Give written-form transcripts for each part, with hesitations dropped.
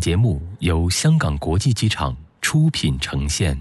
节目由香港国际机场出品呈现。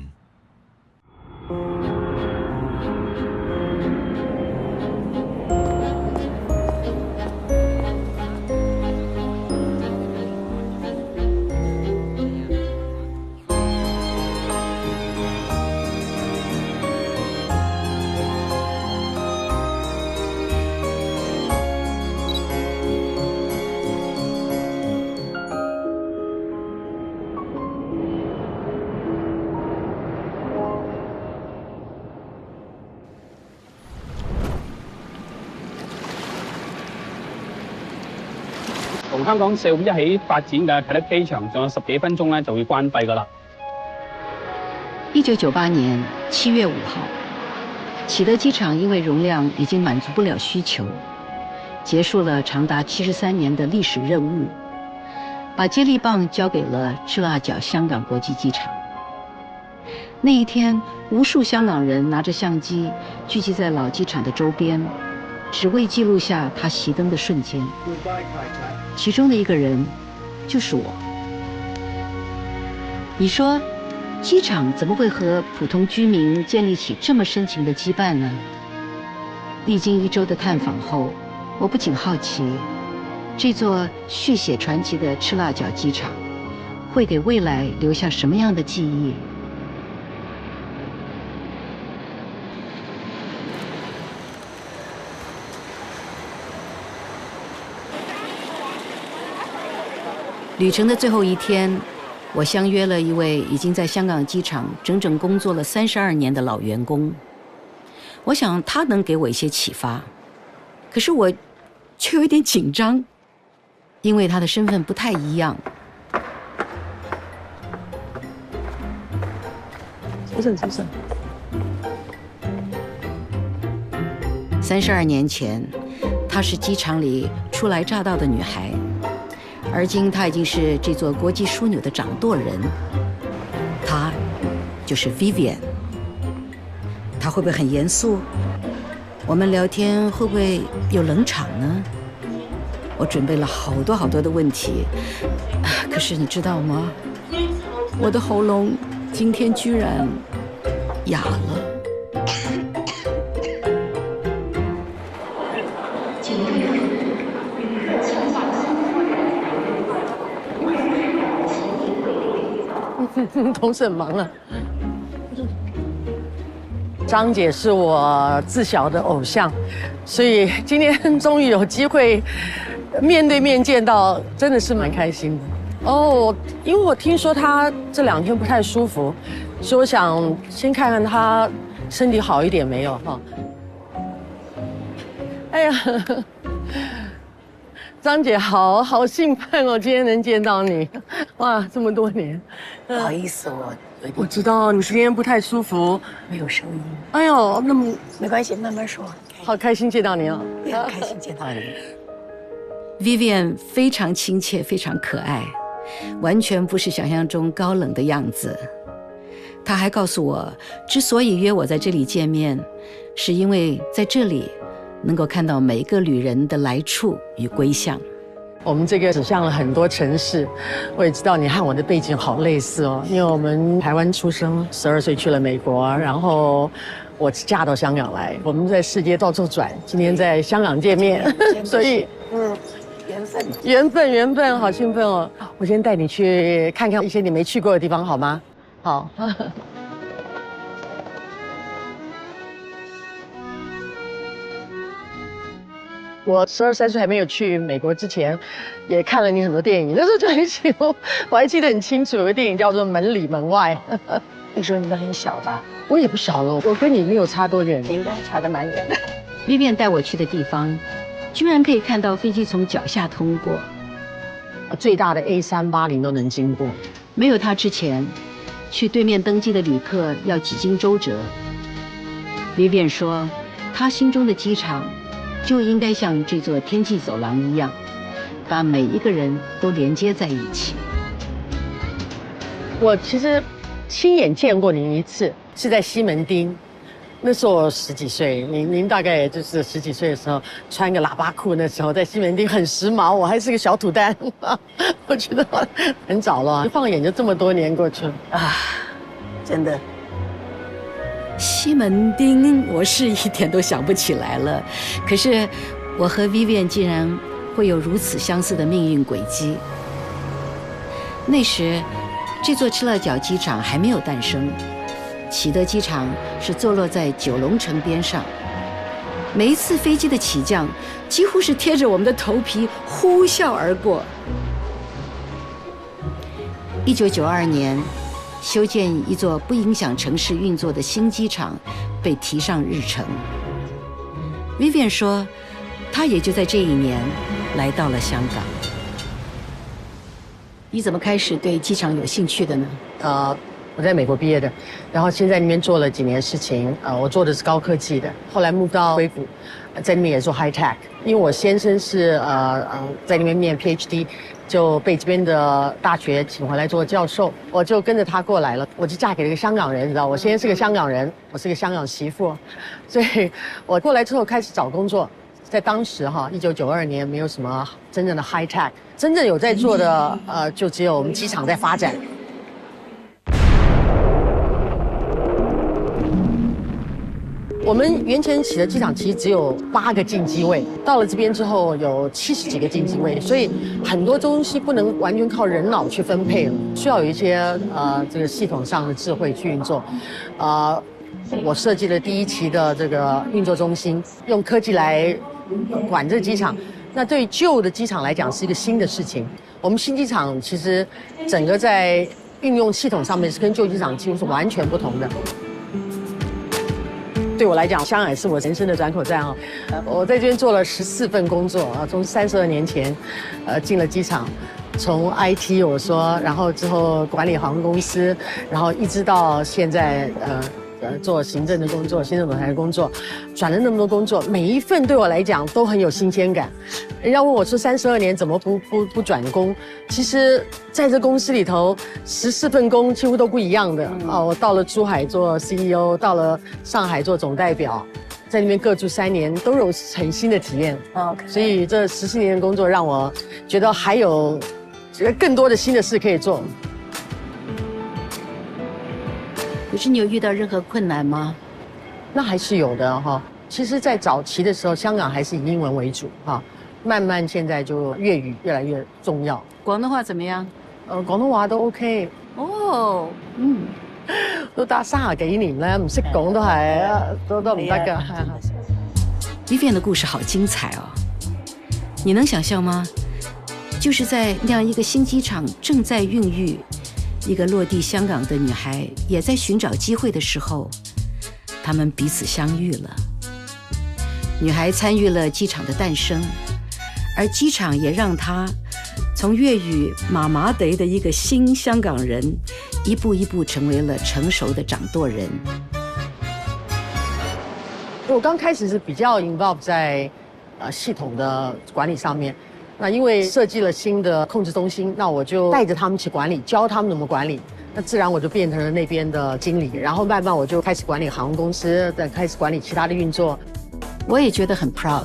同香港社會一起發展嘅啟德機場，仲有10幾分鐘咧就會關閉㗎啦。1998年7月5號，啟德機場因為容量已經滿足不了需求，結束了長達73年的歷史任務，把接力棒交給了赤鱲角香港國際機場。那一天，無數香港人拿着相機聚集在老機場的周邊，只為記錄下它熄燈的瞬間。其中的一個人就是我。你說，機場怎麼會和普通居民建立起這麼深情的羈絆呢？歷經1周的探訪後，我不僅好奇，這座續寫傳奇的赤鱲角機場會給未來留下什麼樣的記憶？旅程的最後一天，我相約了一位已經在香港機場整整工作了32年的老員工。我想他能給我一些啟發，可是我卻有一點緊張，因為他的身份不太一樣。早晨。32年前，她是機場裡初來乍到的女孩。而今她已經是這座國際樞紐的掌舵人，她就是 Vivian。她會不會很嚴肅？我們聊天會不會有冷場呢？我準備了好多的問題，可是你知道嗎？我的喉嚨今天居然啞了。同事很忙啊。张姐是我自小的偶像，所以今天终于有机会面对面见到，真的是蛮开心的。哦，因为我听说她这2天不太舒服，所以我想先看看她身体好一点没有哈。哎呀，张姐好兴奋哦，今天能见到你，哇，这么多年。不好意思，我知道你今天不太舒服，没有声音。哎呦，那么没关系，慢慢说。好开心见到你哦，也很开心见到你。Vivian 非常親切，非常可愛，完全不是想象中高冷的樣子。她還告訴我，之所以約我在這裡見面，是因為在這裡能夠看到每一個旅人的來處與歸向。我們這個指向了很多城市，我也知道你和我的背景好類似哦，因為我們台灣出生，12歲去了美國，然後我嫁到香港來，我們在世界到處轉，今天在香港見面，所以緣分，好興奮哦！我先帶你去看看一些你沒去過的地方，好嗎？好。我12、13歲還沒有去美國之前，也看了你很多電影。那時候就很喜歡，我還記得很清楚，有個電影叫做《門裡門外》。那時候你都很小吧？我也不小了，我跟你沒有差多遠，你應該差得蠻遠的。Vivian 帶我去的地方，居然可以看到飛機從腳下通過，最大的 A380都能經過。沒有它之前，去對面登機的旅客要幾經周折。Vivian 說，他心中的機場就應該像這座天際走廊一樣，把每一個人都連接在一起。我其實親眼見過你一次，是在西門町。那时候我10几岁，您大概也就是10几岁的时候，穿个喇叭裤，那时候在西门町很时髦，我还是个小土蛋，我觉得很早了，一晃眼就这么多年过去了啊，真的。西门町，我是一点都想不起来了。可是，我和 Vivian 竟然会有如此相似的命运轨迹。那时，这座赤勒角机场还没有诞生。启德机场是坐落在九龙城边上，每一次飞机的起降，几乎是贴着我们的头皮呼啸而过。1992年，修建一座不影响城市运作的新机场被提上日程。Vivian 说，她也就在这一年来到了香港。你怎么开始对机场有兴趣的呢？我在美国毕业的，然后先在那边做了几年事情，我做的是高科技的，后来move到硅谷，在那边也做 high tech。因为我先生是在那边念 PhD， 就被这边的大学请回来做教授，我就跟着他过来了，我就嫁给了一个香港人，你知道，我先生是个香港人，我是个香港媳妇，所以我过来之后开始找工作，在当时1992年没有什么真正的 high tech， 真正有在做的就只有我们机场在发展。我们原前启德机场其实只有8个进机位，到了这边之后有70几个进机位，所以很多东西不能完全靠人脑去分配了，需要有一些这个系统上的智慧去运作。我设计了第1期的这个运作中心，用科技来管这个机场。那对旧的机场来讲是一个新的事情。我们新机场其实整个在运用系统上面是跟旧机场几乎是完全不同的。对我来讲，香港也是我人生的转口站哦。我在这边做了14份工作啊，从32年前，进了机场，从 IT 我说，然后之后管理航空公司，然后一直到现在做行政的工作，行政总裁的工作，转了那么多工作，每一份对我来讲都很有新鲜感。人家问我说32年怎么不转工？其实在这公司里头，14份工几乎都不一样的啊。我到了珠海做 CEO， 到了上海做总代表，在那边各住3年，都有很新的体验。所以这14年的工作让我觉得还有更多的新的事可以做。可是你有遇到任何困难吗？那还是有的哈。其实，在早期的时候，香港还是以英文为主哈，慢慢现在就粤语越来越重要。广东话怎么样？廣東話都 OK。哦，都打30幾年咧，唔識講都係都唔得㗎。Vivian 的故事好精彩哦，你能想象吗？就是在那样一个新机场正在孕育，一个落地香港的女孩也在寻找机会的时候，他们彼此相遇了。女孩参与了机场的诞生，而机场也让她从粤语麻麻地的一个新香港人，一步一步成为了成熟的掌舵人。我刚开始是比较 involve 在系统的管理上面，那因为设计了新的控制中心，那我就带着他们去管理，教他们怎么管理，那自然我就变成了那边的经理，然后慢慢我就开始管理航空公司，再开始管理其他的运作。我也觉得很 proud，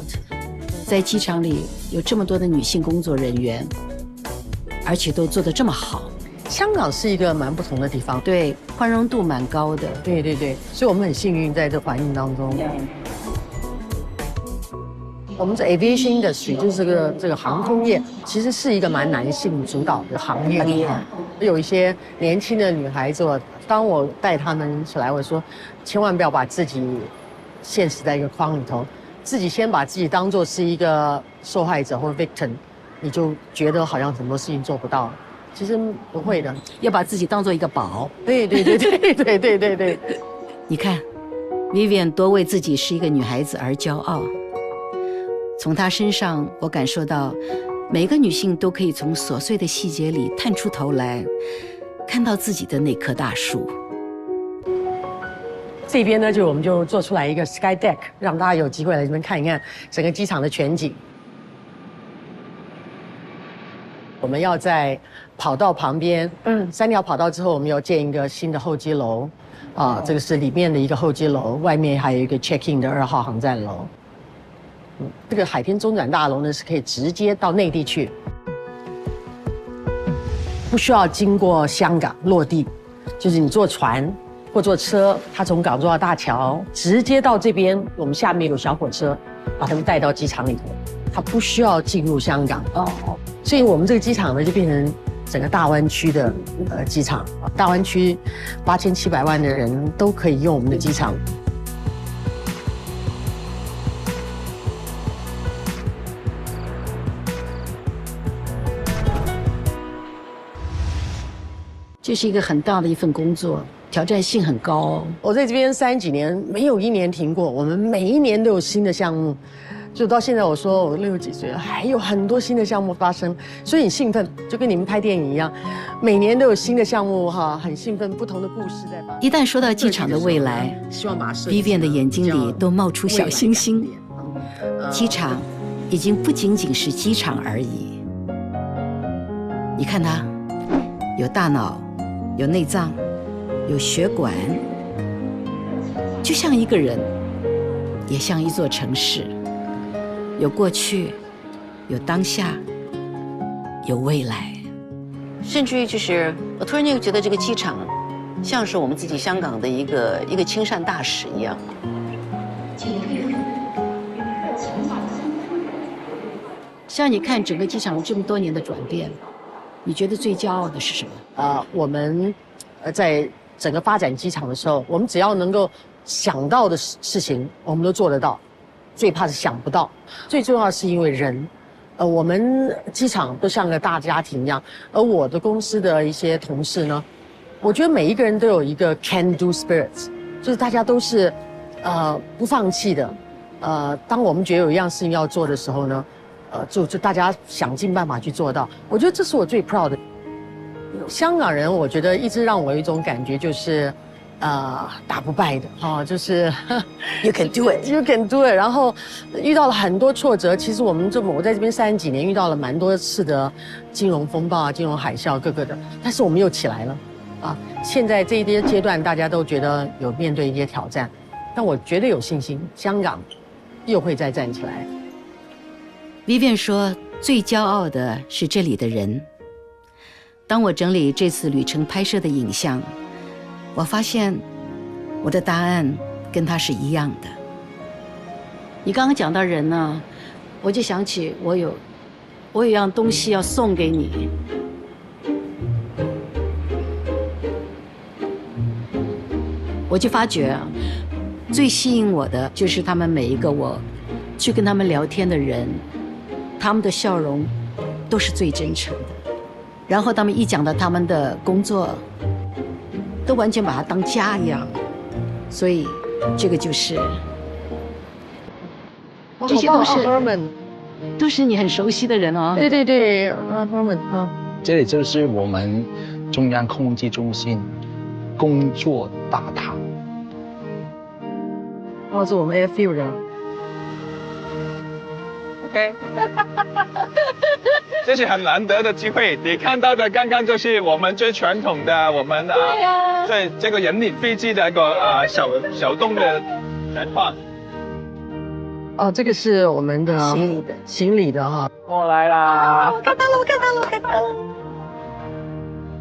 在机场里有这么多的女性工作人员，而且都做得这么好。香港是一个蛮不同的地方，对，宽容度蛮高的。对对对，所以我们很幸运在这环境当中。我们这 aviation industry 就是这个航空业，其实是一个蛮男性主导的行业。有一些年轻的女孩子，当我带她们起来，我说千万不要把自己限死在一个框里头，自己先把自己当作是一个受害者或 victim， 你就觉得好像很多事情做不到。其实不会的，要把自己当做一个宝。对对对对对对对对。你看 ，Vivian 多为自己是一个女孩子而骄傲。从她身上，我感受到每个女性都可以从琐碎的细节里探出头来，看到自己的那棵大树。这边呢，我们就做出来一个 sky deck， 让大家有机会来这边看一看整个机场的全景。我们要在跑道旁边，3条跑道之后，我们要建一个新的候机楼，这个是里面的一个候机楼，外面还有一个 check-in 的2号航站楼。这个海天中转大楼呢是可以直接到内地去，不需要经过香港落地，就是你坐船或坐车，它从港珠澳大桥直接到这边，我们下面有小火车把他们带到机场里头，它不需要进入香港。所以我们这个机场呢就变成整个大湾区的机场，大湾区8700万的人都可以用我们的机场。这是一个很大的一份工作，挑战性很高。我在这边30几年，没有1年停过，我们每一年都有新的项目。就到现在，我说我60几岁了，还有很多新的项目发生，所以很兴奋，就跟你们拍电影一样，每年都有新的项目哈，很兴奋，不同的故事在发生。一旦说到机场的未来，希望把 Vivian 的眼睛里都冒出小星星。机场已经不仅仅是机场而已。你看它，有大脑，有内脏，有血管，就像一个人，也像一座城市。有过去，有当下，有未来，甚至于就是我突然间觉得这个机场像是我们自己香港的一个亲善大使一样。像你看整个机场这么多年的转变，你觉得最骄傲的是什么？我们在整个发展机场的时候，我们只要能够想到的事情，我们都做得到。最怕是想不到，最重要是因为人，我们机场都像个大家庭一样，而我的公司的一些同事呢，我觉得每一个人都有一个 can do spirit， 就是大家都是不放弃的，当我们觉得有一样事情要做的时候呢，就大家想尽办法去做到，我觉得这是我最 proud 的。香港人我觉得一直让我有一种感觉就是。打不败的就是 You can do it， You can do it。然后遇到了很多挫折，其实我在这边30几年遇到了蛮多次的金融风暴、金融海啸各个的，但是我们又起来了现在这一些阶段，大家都觉得有面对一些挑战，但我绝对有信心，香港又会再站起来。Vivian 说，最骄傲的是这里的人。当我整理这次旅程拍摄的影像。我发现我的答案跟他是一样的。你刚刚讲到人呢，我就想起我有一样东西要送给你。我就发觉最吸引我的就是他们每一个我去跟他们聊天的人，他们的笑容都是最真诚的。然后他们一讲到他们的工作。都完全把它当家一样，所以这个就是这些都是你很熟悉的人哦。对对对，Herman 这里就是我们中央空机中心工作大堂。是我们 Airfield 的。OK， 这是很难得的机会。你看到的刚刚就是我们最传统的对这个人力飞机的一个小洞的燃放。这个是我们的行李的哈。我来啦！我看到了。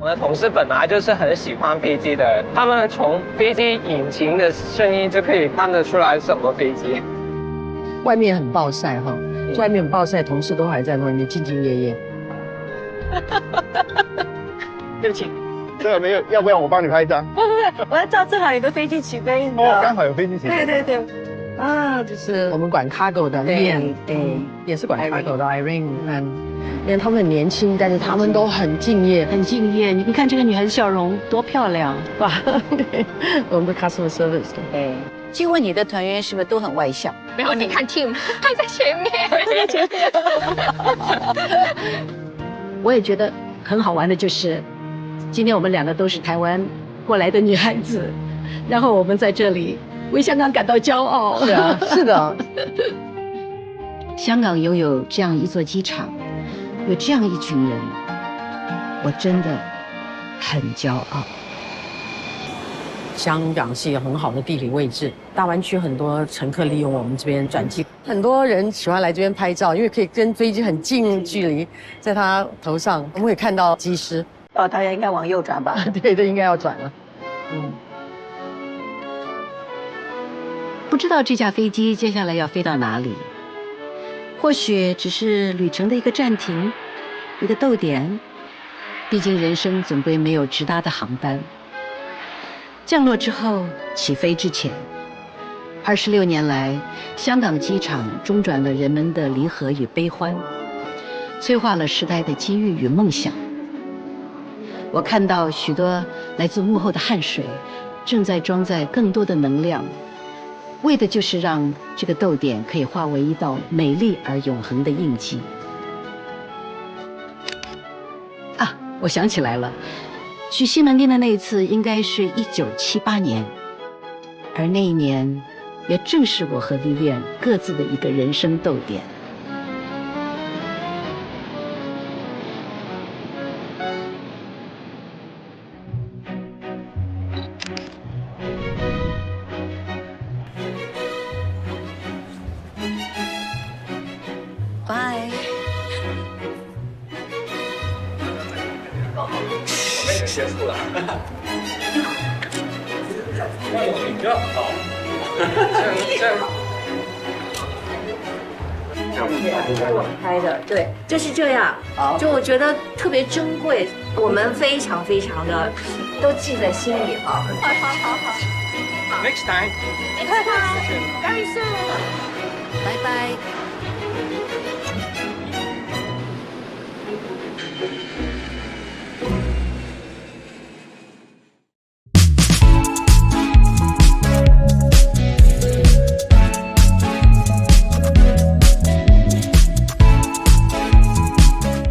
我的同事本来就是很喜欢飞机的，他们从飞机引擎的声音就可以看得出来什么飞机。外面很暴晒哈。外面很暴晒，同事都还在外面兢兢业业。对不起，这个没有，要不然我帮你拍一张。我要照正好有个飞机起飞。刚好有飞机起飞。对。就是我们管 cargo 的面，也是管 cargo 的 Irene， 因为他们很年轻，但是他们都很敬业，很敬业。你看这个女孩子笑容多漂亮，哇！对，我们的 customer service。对。请问你的团员是不是都很外向？没有，你看 Tim 还在前面。我也觉得很好玩的就是，今天我们2个都是台湾过来的女孩子，然后我们在这里为香港感到骄傲。是啊，是的。香港拥有这样一座机场，有这样一群人，我真的很骄傲。香港是一个很好的地理位置，大湾区很多乘客利用我们这边转机，很多人喜欢来这边拍照，因为可以跟飞机很近距离，在他头上，我们会看到机师。哦，大家应该往右转吧？对，应该要转了。不知道这架飞机接下来要飞到哪里，或许只是旅程的一个暂停，一个逗点。毕竟人生总归没有直达的航班。降落之后，起飞之前，26年来，香港机场中转了人们的离合与悲欢，催化了时代的机遇与梦想。我看到许多来自幕后的汗水，正在装载更多的能量，为的就是让这个逗点可以化为一道美丽而永恒的印记。啊，我想起来了。去西门町的那一次应该是1978年，而那一年也正是我和 Vivian 各自的一个人生逗点。拜。结束了，要有一个好，拍的，对，就是这样。就我觉得特别珍贵，我们非常非常的都记在心里哈。好 Next time，拜拜，拜拜。